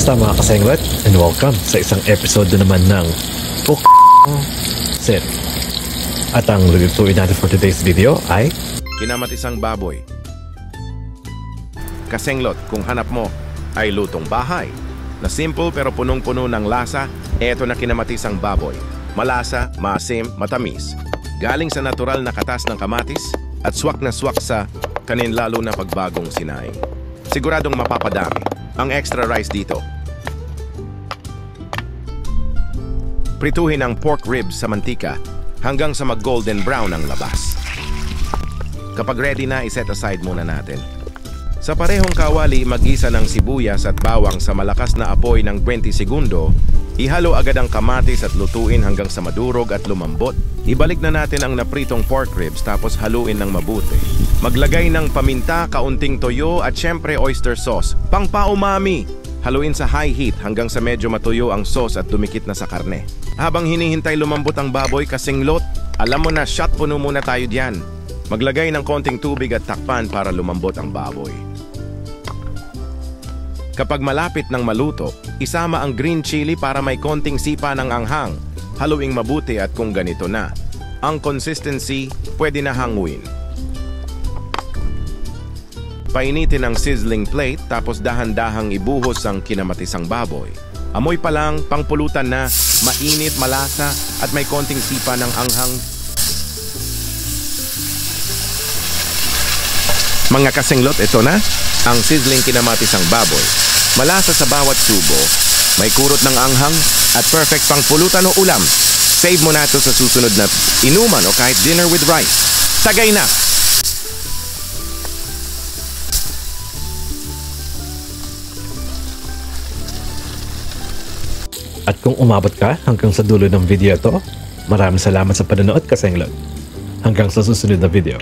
Kamusta mga kasenglet? And welcome sa isang episode na naman ng Sir. At ang lulutuin natin for today's video ay kinamatisang baboy. Kasenglot, kung hanap mo ay lutong bahay na simple pero punong-puno ng lasa, eto na kinamatisang baboy. Malasa, maasim, matamis. Galing sa natural na katas ng kamatis at swak na swak sa kaninlalo na pagbagong sinaing. Siguradong mapapadami ang extra rice dito. Prituhin ang pork ribs sa mantika hanggang sa mag-golden brown ang labas. Kapag ready na, iset aside muna natin. Sa parehong kawali, mag-isa ng sibuyas at bawang sa malakas na apoy ng 20 segundo. Ihalo agad ang kamatis at lutuin hanggang sa madurog at lumambot. Ibalik na natin ang napritong pork ribs tapos haluin ng mabuti. Maglagay ng paminta, kaunting toyo at syempre oyster sauce. Pang-paumami! Haluin sa high heat hanggang sa medyo matuyo ang sauce at dumikit na sa karne. Habang hinihintay lumambot ang baboy, kasenglot, alam mo na, shot puno muna tayo diyan. Maglagay ng konting tubig at takpan para lumambot ang baboy. Kapag malapit ng maluto, isama ang green chili para may konting sipa ng anghang. Haluing mabuti at kung ganito na ang consistency, pwede na hanguin. Painitin ang sizzling plate tapos dahan-dahang ibuhos ang kinamatisang baboy. Amoy pa lang, pangpulutan na, mainit, malasa at may konting sipa ng anghang. Mga kasenglot, ito na ang sizzling kinamatisang baboy. Malasa sa bawat subo, may kurot ng anghang at perfect pang pulutan o ulam. Save mo na ito sa susunod na inuman o kahit dinner with rice. Tagay na! At kung umabot ka hanggang sa dulo ng video ito, maraming salamat sa panonood, kasenglot. Hanggang sa susunod na video.